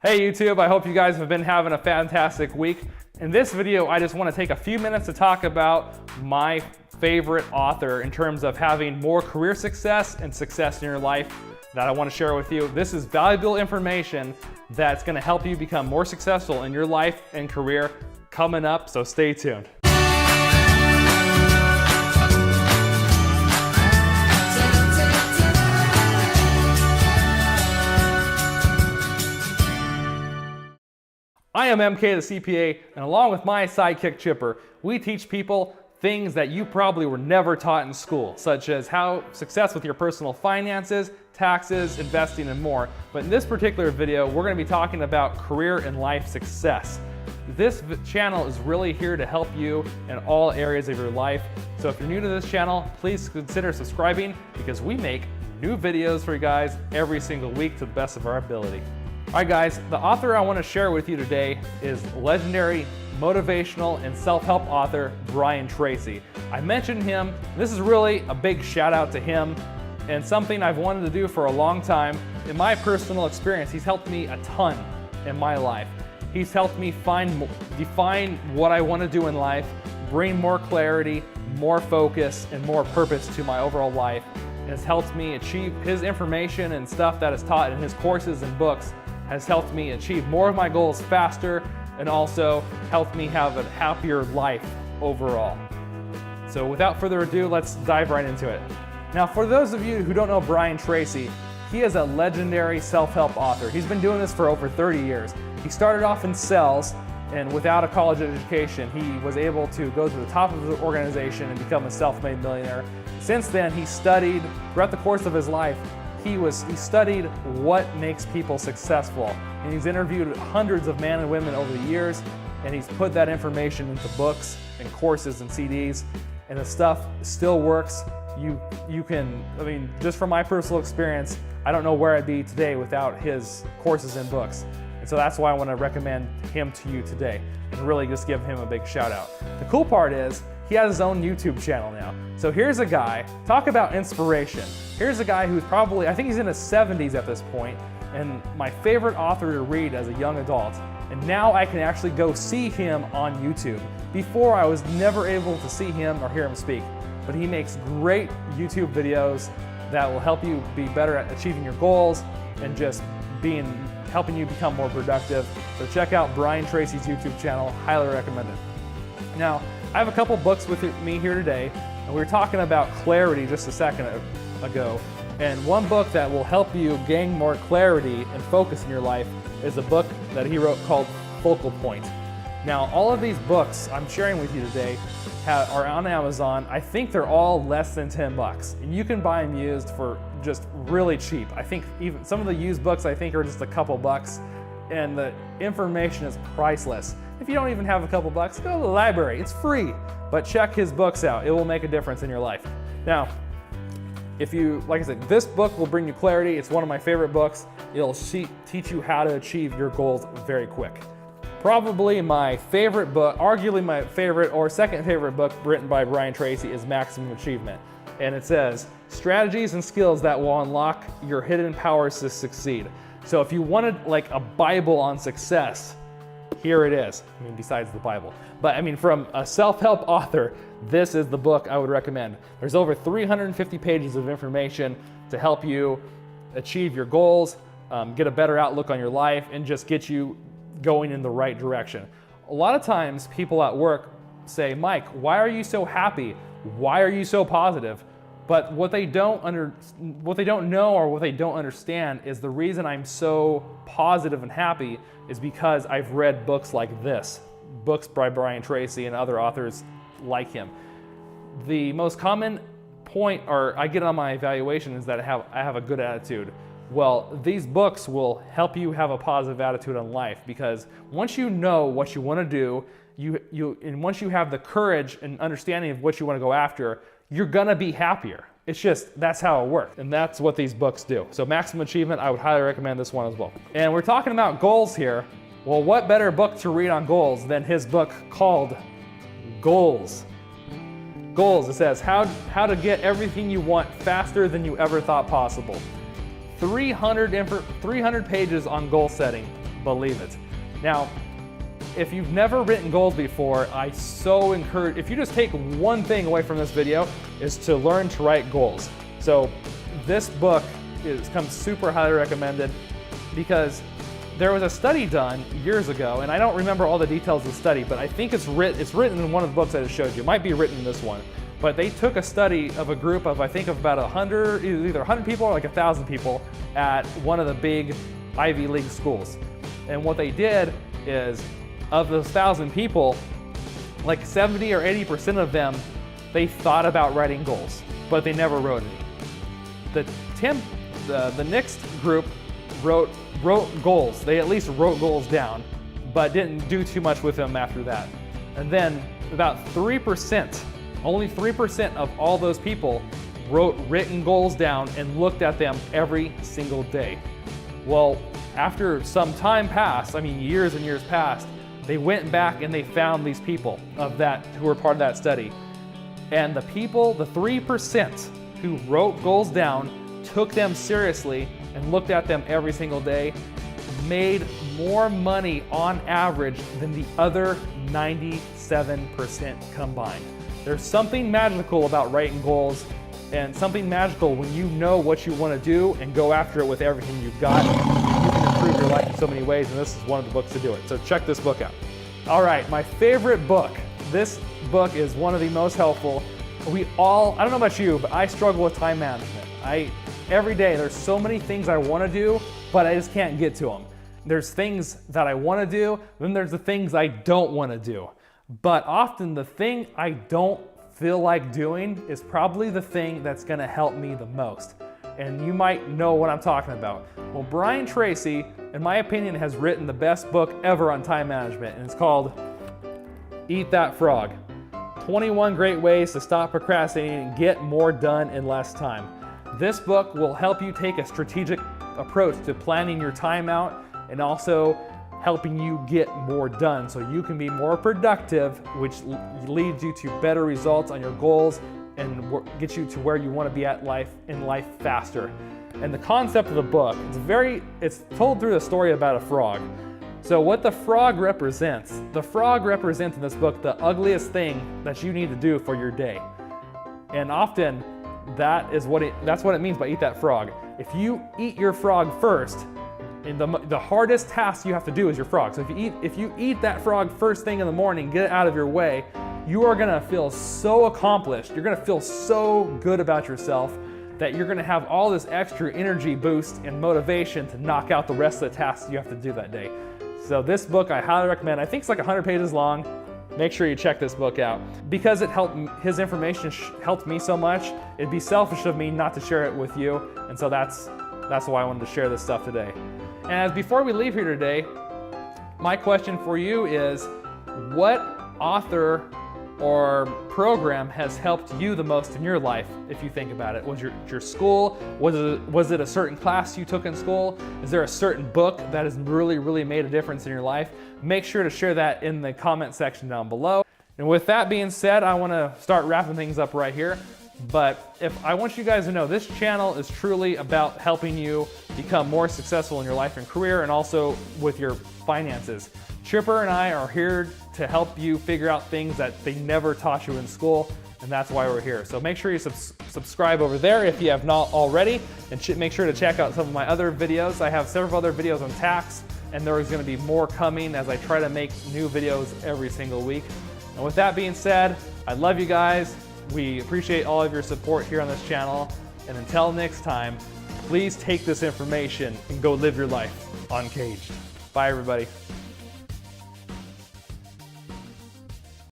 Hey YouTube, I hope you guys have been having a fantastic week. In this video, I just want to take a few minutes to talk about my favorite author in terms of having more career success and success in your life that I want to share with you. This is valuable information that's going to help you become more successful in your life and career coming up, so stay tuned. I am MK the CPA, and along with my sidekick Chipper, we teach people things that you probably were never taught in school, such as how success with your personal finances, taxes, investing, and more. But in this particular video, we're going to be talking about career and life success. This channel is really here to help you in all areas of your life. So if you're new to this channel, please consider subscribing because we make new videos for you guys every single week to the best of our ability. All right guys, the author I want to share with you today is legendary motivational and self-help author Brian Tracy. I mentioned him. This is really a big shout out to him and something I've wanted to do for a long time. In my personal experience, he's helped me a ton in my life. He's helped me define what I want to do in life, bring more clarity, more focus, and more purpose to my overall life. And it's helped me achieve his information and stuff that is taught in his courses and books has helped me achieve more of my goals faster and also helped me have a happier life overall. So without further ado, let's dive right into it. Now, for those of you who don't know Brian Tracy, he is a legendary self-help author. He's been doing this for over 30 years. He started off in sales, and without a college education, he was able to go to the top of the organization and become a self-made millionaire. Since then, he studied, throughout the course of his life, he studied what makes people successful. And he's interviewed hundreds of men and women over the years, and he's put that information into books and courses and CDs, and the stuff still works. You can, I mean, just from my personal experience, I don't know where I'd be today without his courses and books. And so that's why I want to recommend him to you today and really just give him a big shout out. The cool part is he has his own YouTube channel now. So here's a guy, talk about inspiration. Here's a guy who's probably, I think he's in his 70s at this point, and my favorite author to read as a young adult. And now I can actually go see him on YouTube. Before, I was never able to see him or hear him speak, but he makes great YouTube videos that will help you be better at achieving your goals and just helping you become more productive. So check out Brian Tracy's YouTube channel, highly recommend it. Now, I have a couple books with me here today, and we were talking about clarity just a second ago. And one book that will help you gain more clarity and focus in your life is a book that he wrote called Focal Point. Now, all of these books I'm sharing with you today are on Amazon. I think they're all less than 10 bucks. And you can buy them used for just really cheap. I think even some of the used books I think are just a couple bucks, and the information is priceless. If you don't even have a couple bucks, go to the library, it's free. But check his books out, it will make a difference in your life. Now, like I said, this book will bring you clarity. It's one of my favorite books. It'll teach you how to achieve your goals very quick. Probably my favorite book, arguably my favorite or second favorite book written by Brian Tracy is Maximum Achievement. And it says, strategies and skills that will unlock your hidden powers to succeed. So if you wanted like a Bible on success, here it is. I mean, besides the Bible. But I mean, from a self-help author, this is the book I would recommend. There's over 350 pages of information to help you achieve your goals, get a better outlook on your life, and just get you going in the right direction. A lot of times people at work say, Mike, why are you so happy? Why are you so positive? But what they don't know or what they don't understand is the reason I'm so positive and happy is because I've read books like this, books by Brian Tracy and other authors like him. The most common point I get on my evaluation is that I have a good attitude. Well, these books will help you have a positive attitude on life, because once you know what you want to do, and once you have the courage and understanding of what you want to go after, you're gonna be happier. It's just, that's how it works. And that's what these books do. So Maximum Achievement, I would highly recommend this one as well. And we're talking about goals here. Well, what better book to read on goals than his book called Goals? Goals, it says, how to get everything you want faster than you ever thought possible. 300 pages on goal setting. believe it. Now, if you've never written goals before, I so encourage, if you just take one thing away from this video, is to learn to write goals. So this book comes super highly recommended because there was a study done years ago, and I don't remember all the details of the study, but I think it's written in one of the books I just showed you. It might be written in this one. But they took a study of a group of, I think, of about 100, either 100 people or like 1,000 people at one of the big Ivy League schools. And what they did is, of those 1,000 people, like 70 or 80% of them, they thought about writing goals, but they never wrote any. The next group wrote goals. They at least wrote goals down, but didn't do too much with them after that. And then about 3%, only 3% of all those people wrote written goals down and looked at them every single day. Well, after some time passed, I mean years and years passed, they went back and they found these people who were part of that study. And the 3% who wrote goals down, took them seriously, and looked at them every single day, made more money on average than the other 97% combined. There's something magical about writing goals, and something magical when you know what you want to do and go after it with everything you've got. You can improve your life in so many ways, and this is one of the books to do it. So check this book out. All right, my favorite book. This book is one of the most helpful. I don't know about you, but I struggle with time management. Every day there's so many things I want to do, but I just can't get to them. There's things that I want to do, then there's the things I don't want to do. But often the thing I don't feel like doing is probably the thing that's going to help me the most. And you might know what I'm talking about. Well, Brian Tracy, in my opinion, has written the best book ever on time management, and it's called Eat That Frog. 21 great ways to stop procrastinating and get more done in less time. This book will help you take a strategic approach to planning your time out and also helping you get more done so you can be more productive, which leads you to better results on your goals and get you to where you want to be in life faster. And the concept of the book, it's told through the story about a frog. So what the frog represents in this book the ugliest thing that you need to do for your day. And often that's what it means by eat that frog. If you eat your frog first, and the hardest task you have to do is your frog. So if you eat that frog first thing in the morning, get it out of your way, you are gonna feel so accomplished, you're gonna feel so good about yourself that you're gonna have all this extra energy boost and motivation to knock out the rest of the tasks you have to do that day. So this book I highly recommend. I think it's like 100 pages long. Make sure you check this book out. Because his information helped me so much, it'd be selfish of me not to share it with you, and so that's why I wanted to share this stuff today. And before we leave here today, my question for you is, what author or program has helped you the most in your life, if you think about it? Was your school? Was it a certain class you took in school? Is there a certain book that has really, really made a difference in your life? Make sure to share that in the comment section down below. And with that being said, I want to start wrapping things up right here. But I want you guys to know, this channel is truly about helping you become more successful in your life and career, and also with your finances. Chipper and I are here to help you figure out things that they never taught you in school, and that's why we're here. So make sure you subscribe over there if you have not already, and make sure to check out some of my other videos. I have several other videos on tax, and there is going to be more coming as I try to make new videos every single week. And with that being said, I love you guys. We appreciate all of your support here on this channel. And until next time, please take this information and go live your life uncaged. Bye, everybody.